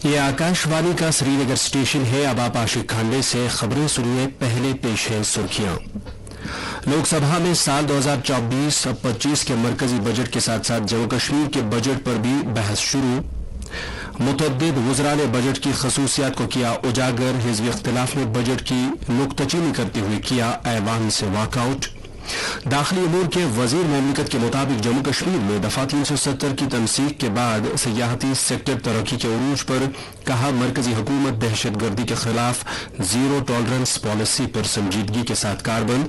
ये आकाशवाणी का श्रीनगर स्टेशन है। अब आप आशिक खांडे से खबरें सुनिए। पहले पेश है सुर्खियां। लोकसभा में साल 2024-25 के मरकजी बजट के साथ साथ जम्मू कश्मीर के बजट पर भी बहस शुरू। मुतअद्दिद वुज़रा ने बजट की खसूसियात को किया उजागर। हिज़्ब इख्तिलाफ ने बजट की नुक्ताचीनी करते हुए किया ऐवान से वॉकआउट। दाखिली अमूर के वजीर ममलिकत के मुताबिक जम्मू कश्मीर में दफा 370 की तमसीक के बाद सियाहती सेक्टर तरक्की के उरूज पर कहा, मरकजी हुकूमत दहशतगर्दी के खिलाफ जीरो टॉलरेंस पॉलिसी पर संजीदगी के साथ कारबंद।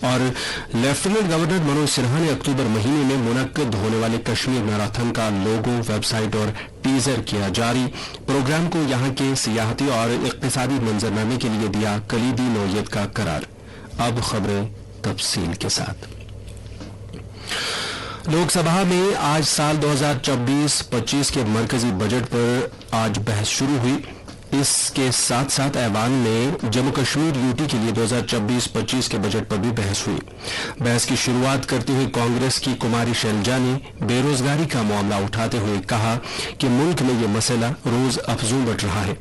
और लेफ्टिनेंट गवर्नर मनोज सिन्हा ने अक्टूबर महीने में मुनक्किद होने वाले कश्मीर मैराथन का लोगो, वेबसाइट और टीजर किया जारी। प्रोग्राम को यहां के सियाहती और इक्तिसादी मंजरनामे के लिए दिया कलीदी नौयत का करार। अब खबरें तफसील के साथ। लोकसभा में आज साल 2024-25 के मरकजी बजट पर आज बहस शुरू हुई। इसके साथ साथ ऐवान में जम्मू कश्मीर यूटी के लिए 2024-25 के बजट पर भी बहस हुई। बहस की शुरुआत करते हुए कांग्रेस की कुमारी शैलजा ने बेरोजगारी का मामला उठाते हुए कहा कि मुल्क में यह मसला रोज अफजू बढ़ रहा है।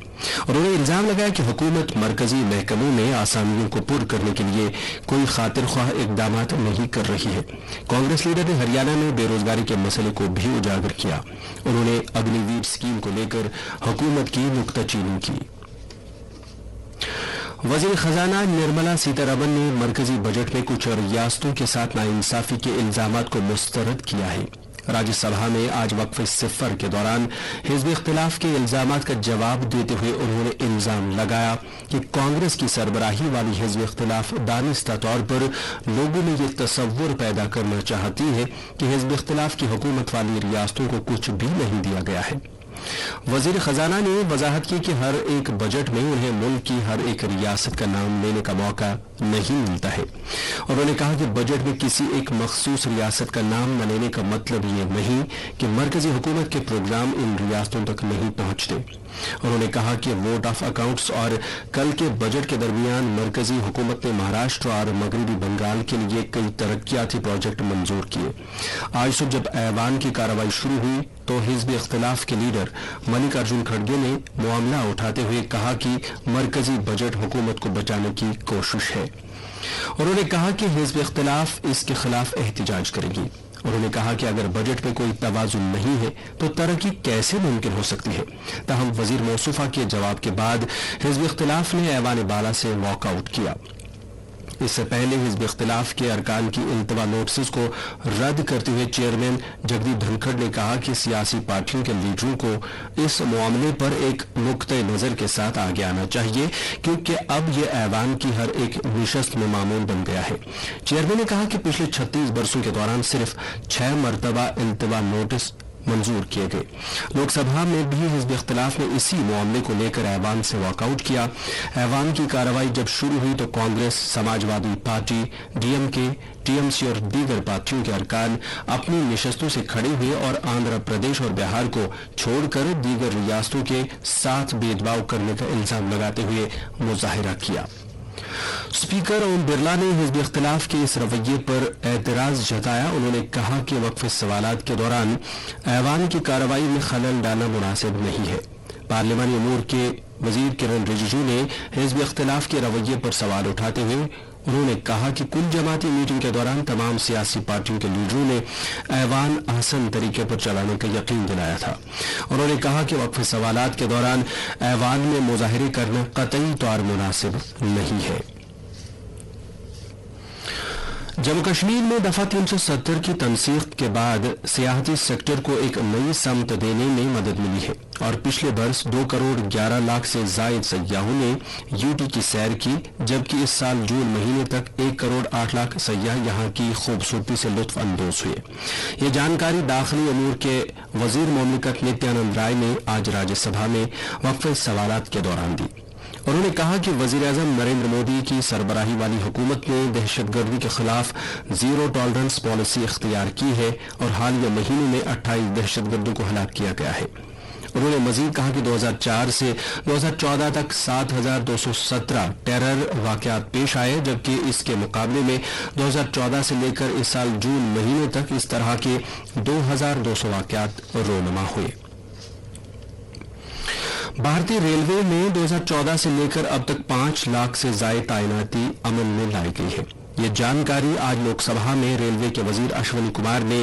उन्होंने इल्जाम लगाया कि हुकूमत मरकजी महकमों में आसामियों को पुर करने के लिए कोई खातिर ख्वाह इकदाम नहीं कर रही है। कांग्रेस लीडर ने हरियाणा में बेरोजगारी के मसले को भी उजागर किया। उन्होंने अग्निवीर स्कीम को लेकर हुकूमत की नुक्ताचीनी की। वजीर खजाना निर्मला सीतारमण ने मरकजी बजट में कुछ रियासतों के साथ नाइंसाफी के इल्जामात को मुस्तरद किया है। राज्यसभा में आज वक्फे सिफर के दौरान हिज़्ब इख्तिलाफ के इल्जामात का जवाब देते हुए उन्होंने इल्जाम लगाया कि कांग्रेस की सरबराही वाली हिज़्ब इख्तिलाफ दानिस्ता तौर पर लोगों में ये तसव्वुर पैदा करना चाहती है कि हिज़्ब इख्तिलाफ की हुकूमत वाली रियासतों को कुछ भी नहीं दिया गया है। वजीर खजाना ने वजाहत की कि हर एक बजट में उन्हें मुल्क की हर एक रियासत का नाम लेने का मौका नहीं मिलता है। उन्होंने कहा कि बजट में किसी एक मखसूस रियासत का नाम न लेने का मतलब ये नहीं कि मरकजी हुकूमत के प्रोग्राम इन रियासतों तक नहीं पहुंचते। उन्होंने कहा कि वोट ऑफ अकाउंट्स और कल के बजट के दरमियान मरकजी हुकूमत ने महाराष्ट्र और मगरबी बंगाल के लिए कई तरक्याती प्रोजेक्ट मंजूर किए। आज सुबह जब ऐवान की कार्रवाई शुरू हुई तो हिज़्ब इख्तिलाफ के लीडर मल्लिकार्जुन खड़गे ने मामला उठाते हुए कहा कि मरकजी बजट हुकूमत को बचाने की कोशिश है। उन्होंने कहा कि हिज़्ब इख्तिलाफ इसके खिलाफ एहतिजाज करेगी। उन्होंने कहा कि अगर बजट में कोई तवाज़ुन नहीं है तो तरक्की कैसे मुमकिन हो सकती है। ताहम वजीर मौसूफा के जवाब के बाद हिज़्ब इख्तिलाफ ने ऐवान बाला से वॉकआउट किया। इससे पहले हिज़्ब इख्तिलाफ के अरकान की इल्तवा नोटिस को रद्द करते हुए चेयरमैन जगदीप धनखड़ ने कहा कि सियासी पार्टियों के लीडरों को इस मामले पर एक नुक्ते नजर के साथ आगे आना चाहिए, क्योंकि अब यह ऐवान की हर एक निशस्त में मामूल बन गया है। चेयरमैन ने कहा कि पिछले 36 बरसों के दौरान सिर्फ 6 मरतबा इल्तवा नोटिस मंजूर किए गए। लोकसभा में भी हिज़्ब इख्तिलाफ ने इसी मामले को लेकर ऐवान से वॉकआउट किया। ऐवान की कार्रवाई जब शुरू हुई तो Congress, Samajwadi party, DMK, TMC और दीगर पार्टियों के अरकान अपनी निशस्तों से खड़े हुए और आंध्र प्रदेश और बिहार को छोड़कर दीगर रियासतों के साथ भेदभाव करने का इल्जाम लगाते हुए मुजाहिरा किया। स्पीकर ओम बिरला ने हिज़्ब इख्तिलाफ के इस रवैये पर एतराज जताया। उन्होंने कहा कि वक्फे सवालात के दौरान ऐवान की कार्रवाई में खलल डालना मुनासिब नहीं है। पार्लिमानी अमूर के वजीर किरण रिजिजू ने हिज़्ब इख्तिलाफ के रवैये पर सवाल उठाते हुए उन्होंने कहा कि कुल जमाती मीटिंग के दौरान तमाम सियासी पार्टियों के लीडरों ने ऐवान आसान तरीके पर चलाने का यकीन दिलाया था। उन्होंने कहा कि वक्फे सवालात के दौरान ऐवान में मुजाहिरे करना कतई तौर मुनासिब नहीं है। जम्मू कश्मीर में दफा 370 की तनसीख के बाद सियाहती सेक्टर को एक नई समत देने में मदद मिली है और पिछले बरस 2 करोड़ 11 लाख से जायद सयाहों ने यूटी की सैर की, जबकि इस साल जून महीने तक 1 करोड़ 8 लाख सयाह यहां की खूबसूरती से लुत्फ अंदोज हुए। ये जानकारी दाखिली अमूर के वजीर ममलिकत नित्यानंद राय ने आज राज्यसभा में वक्फे सवालात के दौरान दी। उन्होंने कहा कि वजीर-ए-आज़म नरेंद्र मोदी की सरबराही वाली हुकूमत ने दहशतगर्दी के खिलाफ जीरो टॉलरेंस पॉलिसी इख्तियार की है और हालिया महीनों में 28 दहशतगर्दों को हलाक किया गया है। उन्होंने मजीद कहा कि 2004 से 2014 तक 7,217 टेरर वाकयात पेश आए, जबकि इसके मुकाबले में 2014 से लेकर इस साल जून महीने तक इस तरह के 2,200 वाकयात रोनमा हुए। भारतीय रेलवे में 2014 से लेकर अब तक 5 लाख से ज्यादा तैनाती अमल में लाई गई है। ये जानकारी आज लोकसभा में रेलवे के वजीर अश्विनी कुमार ने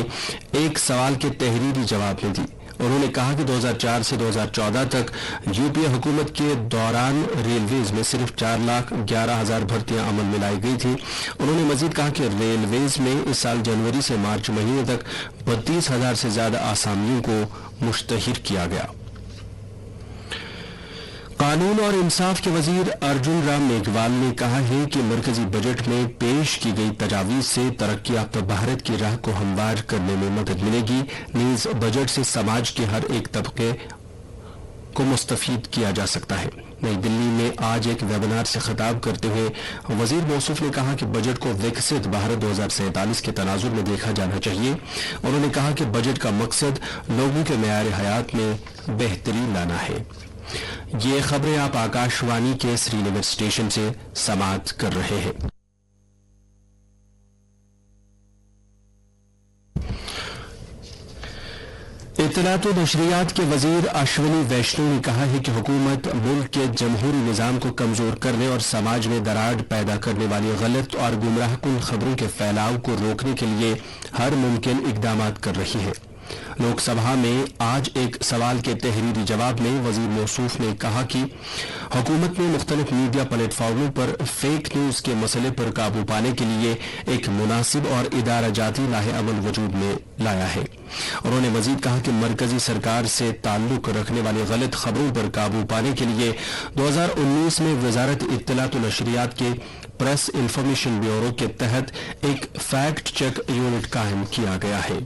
एक सवाल के तहरीरी जवाब में दी। उन्होंने कहा कि 2004 से 2014 तक यूपीए हुकूमत के दौरान रेलवेज में सिर्फ 4,11,000 भर्तियां अमल में लाई गई थी। उन्होंने मजीद कहा कि रेलवेज में इस साल जनवरी से मार्च महीने तक 32,000 से ज्यादा आसामियों को मुश्तहिर किया गया। कानून और इंसाफ के वजीर अर्जुन राम मेघवाल ने कहा है कि मरकजी बजट में पेश की गई तजावीज से तरक्की याफ्ता भारत की राह को हमवार करने में मदद मिलेगी। नीज बजट से समाज के हर एक तबके को मुस्तफीद किया जा सकता है। नई दिल्ली में आज एक वेबिनार से खिताब करते हुए वजीर मौसूफ ने कहा कि बजट को विकसित भारत 2047 के तनाजुर में देखा जाना चाहिए। उन्होंने कहा कि बजट का मकसद लोगों के मेयार हयात में बेहतरी लाना है। ये खबरें आप आकाशवाणी के श्रीनगर स्टेशन से समाअत कर रहे हैं। इत्तलात व नशरियात के वजीर अश्विनी वैष्णव ने कहा है कि हुकूमत मुल्क के जमहूरी निजाम को कमजोर करने और समाज में दरार पैदा करने वाली गलत और गुमराहकुन खबरों के फैलाव को रोकने के लिए हर मुमकिन इकदाम कर रही है। लोकसभा में आज एक सवाल के तहरीरी जवाब में वजीर मौसूफ ने कहा कि हुकूमत ने मुख्तलिफ मीडिया प्लेटफॉर्मों पर फेक न्यूज के मसले पर काबू पाने के लिए एक मुनासिब और इदारा जाती लाहे अमल वजूद में लाया है। उन्होंने मजीद कहा कि मरकजी सरकार से ताल्लुक रखने वाली गलत खबरों पर काबू पाने के लिए 2019 में वजारत इत्तलात व नशरियात के प्रेस इंफॉर्मेशन ब्यूरो के तहत एक फैक्ट चेक यूनिट कायम किया गया है।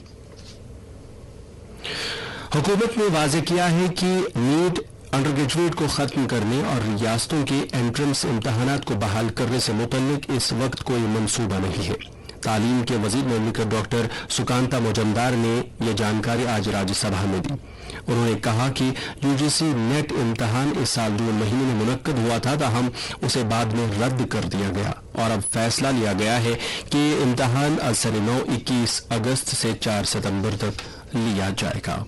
हुकूमत ने वाज़ेह किया है कि नीट अंडर ग्रेजुएट को खत्म करने और रियासतों के एंट्रेंस इम्तहानात को बहाल करने से मुतल्लिक इस वक्त कोई मंसूबा नहीं है। तालीम के वजीर ममलिकत डॉक्टर सुकांता मुजमदार ने यह जानकारी आज राज्यसभा में दी। उन्होंने कहा कि यूजीसी नेट इम्तहान इस साल जून महीने में मुनक्कद हुआ था, ताहम उसे बाद में रद्द कर दिया गया और अब फैसला लिया गया है कि इम्तहान असर 21 अगस्त से 4 सितंबर तक लिया जाएगा।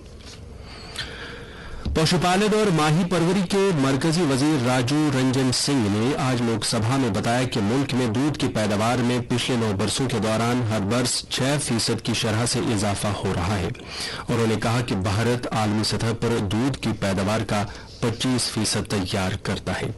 पशुपालन और माही परवरी के मरकजी वजीर राजू रंजन सिंह ने आज लोकसभा में बताया कि मुल्क में दूध की पैदावार में पिछले 9 बरसों के दौरान हर बरस 6% की शरह से इजाफा हो रहा है। उन्होंने कहा कि भारत आलमी सतह पर दूध की पैदावार का 25% तैयार करता है।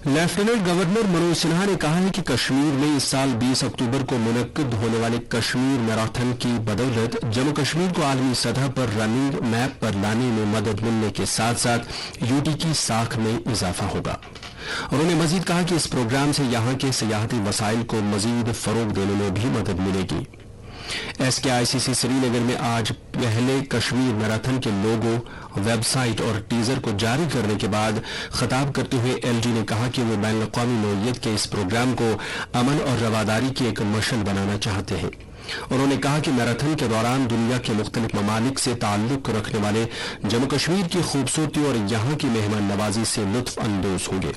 लेफ्टिनेंट गवर्नर मनोज सिन्हा ने कहा है कि कश्मीर में इस साल 20 अक्टूबर को मुनक्किद होने वाले कश्मीर मैराथन की बदौलत जम्मू कश्मीर को आलमी सतह पर रनिंग मैप पर लाने में मदद मिलने के साथ साथ यूटी की साख में इजाफा होगा। उन्होंने मजीद कहा कि इस प्रोग्राम से यहां के सियाहती वसाइल को मजीद फरोग देने में भी मदद मिलेगी। एसकेआईसीसी श्रीनगर में आज पहले कश्मीर मैराथन के लोगो, वेबसाइट और टीजर को जारी करने के बाद खिताब करते हुए एलजी ने कहा कि वे बैन अक़वामी नौइयत के इस प्रोग्राम को अमन और रवादारी की एक मशल बनाना चाहते हैं। उन्होंने कहा कि मैराथन के दौरान दुनिया के मुख्तलिफ ममालिक से ताल्लुक रखने वाले जम्मू कश्मीर की खूबसूरती और यहाँ की मेहमान नवाजी से लुत्फ अंदोज होंगे।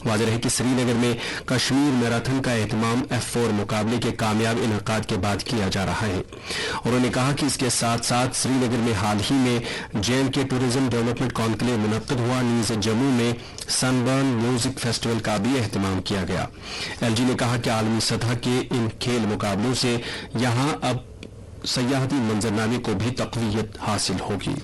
वाज़ेह है कि श्रीनगर में कश्मीर मैराथन का एहतमाम F4 मुकाबले के कामयाब इनकाद के बाद किया जा रहा है। उन्होंने कहा कि इसके साथ साथ श्रीनगर में हाल ही में JNK टूरिज्म डेवलपमेंट कॉन्क्लेव मुनक्किद हुआ। नीज जम्मू में सनबर्न म्यूजिक फेस्टिवल का भी एहतमाम किया गया। एलजी ने कहा कि आलमी सतह के इन खेल मुकाबलों से यहाँ अब सयाहती मंजरनामे को भी तक़वियत हासिल होगी।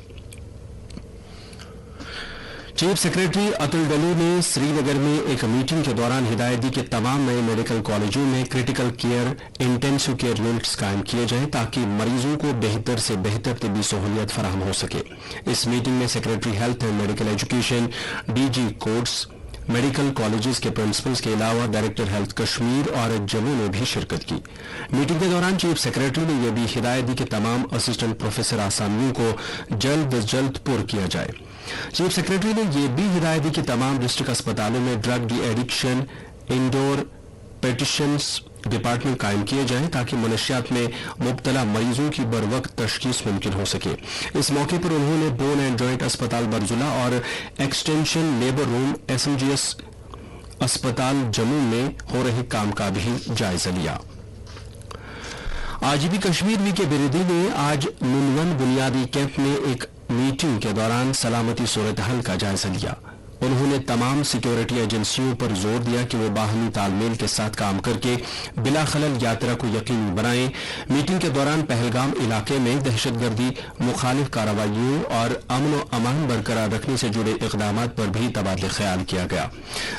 चीफ सेक्रेटरी अतुल डल्लू ने श्रीनगर में एक मीटिंग के दौरान हिदायत दी कि तमाम नए मेडिकल कॉलेजों में critical care intensive care units कायम किए जाएं ताकि मरीजों को बेहतर से बेहतर तिब्बी सहूलियत फराहम हो सके। इस मीटिंग में secretary health and medical education, DG courts, medical colleges के प्रिंसिपल्स के अलावा डायरेक्टर हेल्थ कश्मीर और जम्मू ने भी शिरकत की। मीटिंग के दौरान चीफ सेक्रेटरी ने यह भी हिदायत दी कि तमाम असिस्टेंट प्रोफेसर आसामियों को जल्द अज जल्द पुर किया जाए। चीफ सेक्रेटरी ने यह भी हिदायत दी कि तमाम डिस्ट्रिक्ट अस्पतालों में drug de addiction indoor petitions department कायम किए जाएं ताकि मनशियात में मुब्तला मरीजों की बर वक्त तशखीस मुमकिन हो सके। इस मौके पर उन्होंने बोन एंड जॉइंट अस्पताल बरजुला और एक्सटेंशन लेबर रूम SMGS अस्पताल जम्मू में हो रहे काम का भी जायजा लिया। आजीबी कश्मीर वी के बिरदी ने आज नुनवन बुनियादी कैंप में एक मीटिंग के दौरान सलामती सूरत हाल का जायजा लिया। उन्होंने तमाम सिक्योरिटी एजेंसियों पर जोर दिया कि वो बाहमी तालमेल के साथ काम करके बिला खलल यात्रा को यकीनी बनाएं। मीटिंग के दौरान पहलगाम इलाके में दहशतगर्दी, मुखालिफ कार्रवाइयों और अमन व अमान बरकरार रखने से जुड़े इक़दामात पर भी तबादला ख्याल किया गया।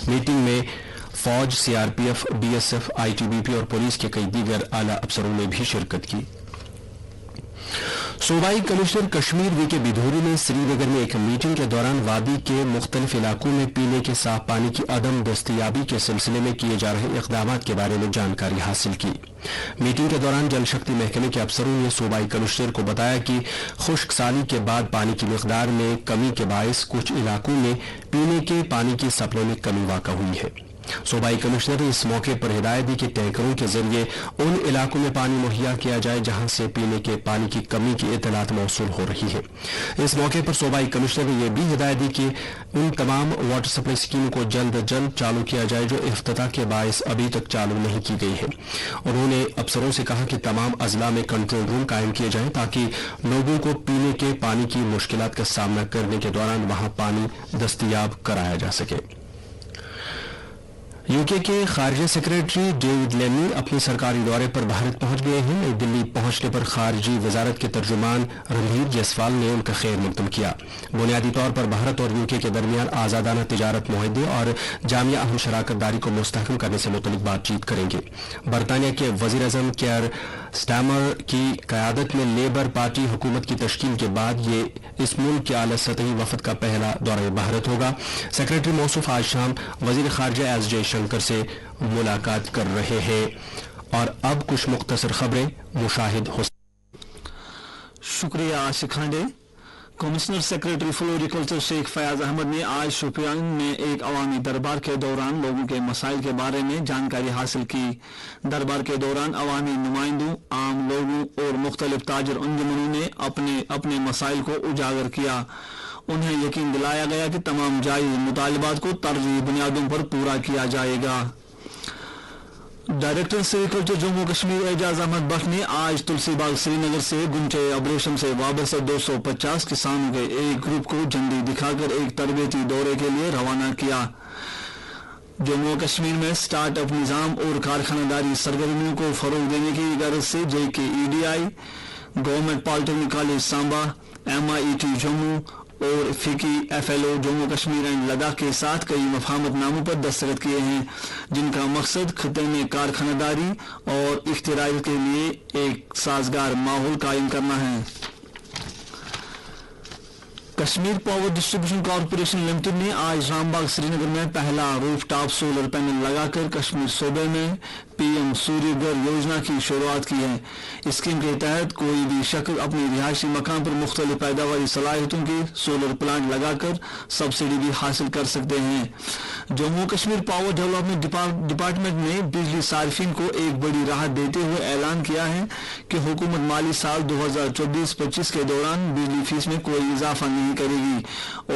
मीटिंग में फौज, सीआरपीएफ, बीएसएफ, आईटीबीपी और पुलिस के कई दीगर आला अफसरों ने भी शिरकत की। सूबाई कमिश्नर कश्मीर वीके बिधूरी ने श्रीनगर में एक मीटिंग के दौरान वादी के मुख्तलिफ इलाकों में पीने के साफ पानी की अदम दस्तयाबी के सिलसिले में किए जा रहे इक़दामात के बारे में जानकारी हासिल की। मीटिंग के दौरान जल शक्ति महकमे के अफसरों ने सूबाई कमिश्नर को बताया कि खुश्क साली के बाद पानी की मिकदार में कमी के बायस कुछ इलाकों में पीने के पानी की सप्लाई में कमी वाक़ा हुई है। सूबाई कमिश्नर ने इस मौके पर हिदायत दी कि टैंकरों के जरिए उन इलाकों में पानी मुहैया किया जाए जहां से पीने के पानी की कमी की इतलात मौसूल हो रही है। इस मौके पर सूबाई कमिश्नर ने यह भी हिदायत दी कि उन तमाम वाटर सप्लाई स्कीमों को जल्द अज जल्द चालू किया जाए जो इफ्तिताह के बायस अभी तक चालू नहीं की गई है। उन्होंने अफसरों से कहा कि तमाम अजला में कंट्रोल रूम कायम किए जाएं ताकि लोगों को पीने के पानी की मुश्किलात का सामना करने के दौरान वहां पानी दस्तयाब कराया जा सके। यूके के खारजा सेक्रेटरी डेविड लेमी अपने सरकारी दौरे पर भारत पहुंच गए हैं। नई दिल्ली पहुंचने पर खारजी वजारत के तर्जुमान रणधीर जायसवाल ने उनका खैर मकदम किया। बुनियादी तौर पर भारत और यूके के दरमियान आजादाना तिजारत मुआहदे और जामिया अहम शराकत दारी को मुस्तहकम करने से मुतल्लिक बातचीत करेंगे। बरतानिया के वजीर अजम केयर स्टामर की क़यादत में लेबर पार्टी हुकूमत की तश्कील के बाद ये इस मुल्क के आला सतही वफद का पहला दौरा भारत होगा। सेक्रेटरी मौसूफ आज शाम वजीर खारजा एस जयशंकर से मुलाकात कर रहे हैं। और अब कुछ मुख्तसर खबरें मुशाहिद हो। शुक्रिया Ashiq Khande. Commissioner secretary floriculture Sheikh Fayaz Ahmad ने आज शोपियान में एक अवामी दरबार के दौरान लोगों के मसाइल के बारे में जानकारी हासिल की। दरबार के दौरान अवामी नुमाइंदों, आम लोगों और मुख्तलिफ ताजर अंजुमनों ने अपने अपने मसाइल को उजागर किया। उन्हें यकीन दिलाया गया कि तमाम जायज मुतालबात को तरजीही बुनियादों पर पूरा किया जाएगा। डायरेक्टर सेरिकल्चर जम्मू कश्मीर एजाज अहमद बख्श ने आज तुलसी बाग श्रीनगर से गुंचे ऑपरेशन से वाबस्ता 250 किसानों के एक ग्रुप को झंडी दिखाकर एक तरबेती दौरे के लिए रवाना किया। जम्मू कश्मीर में स्टार्टअप निज़ाम और कारखानादारी सरगर्मियों को फरोग देने की गरज से JKEDI, government polytechnic college Samba, MIET Jammu और फिकी FLO जम्मू कश्मीर एंड लद्दाख के साथ कई मफाहमतनामों पर दस्तखत किए हैं जिनका मकसद खिते में कारखानादारी और इख्तिराई के लिए एक साजगार माहौल कायम करना है। Kashmir power distribution corporation limited ने आज रामबाग श्रीनगर में पहला रूफटॉप सोलर पैनल लगाकर कश्मीर सूबे में PM सूर्य घर योजना की शुरुआत की है। स्कीम के तहत कोई भी शख्स अपने रिहायशी मकान पर मुख्तलिफ पैदावारी सलाहियतों के सोलर प्लांट लगाकर सब्सिडी भी हासिल कर सकते हैं। Jammu Kashmir power development department ने बिजली सार्फिन को एक बड़ी राहत देते हुए ऐलान किया है कि हुकूमत माली साल 2024-25 के दौरान बिजली फीस में कोई इजाफा नहीं करेगी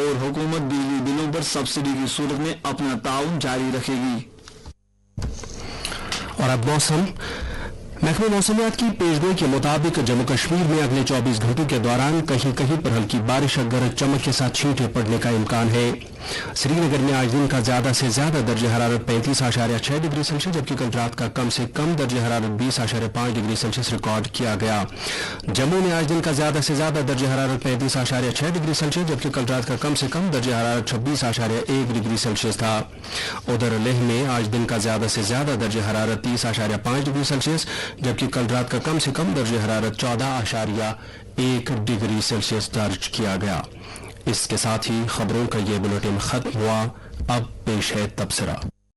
और हुकूमत बिजली बिलों पर सब्सिडी की सूरत में अपना ताउन जारी रखेगी। और अब मौसम। महकमे मौसमियात की पेशगोई के मुताबिक जम्मू कश्मीर में अगले 24 घंटों के दौरान कहीं कहीं पर हल्की बारिश और गरज चमक के साथ छींटे पड़ने का इम्कान है। श्रीनगर में आज दिन का ज्यादा से ज्यादा दर्ज हरारत 35.6 डिग्री सेल्सियस जबकि कल रात का कम से कम दर्ज हरारत 20.5 डिग्री सेल्सियस रिकॉर्ड किया गया। जम्मू में आज दिन का ज्यादा से ज्यादा दर्ज हरारत 35.6 डिग्री सेल्सियस जबकि कल रात का कम से कम दर्ज हरारत 26.1 डिग्री सेल्सियस था। उधर लेह में आज दिन का ज्यादा से ज्यादा दर्ज हरारत 30.5 डिग्री सेल्सियस जबकि कल रात का कम से कम दर्ज हरारत 14.1 डिग्री सेल्सियस दर्ज किया गया। इसके साथ ही खबरों का ये बुलेटिन खत्म हुआ। अब पेश है तबसरा।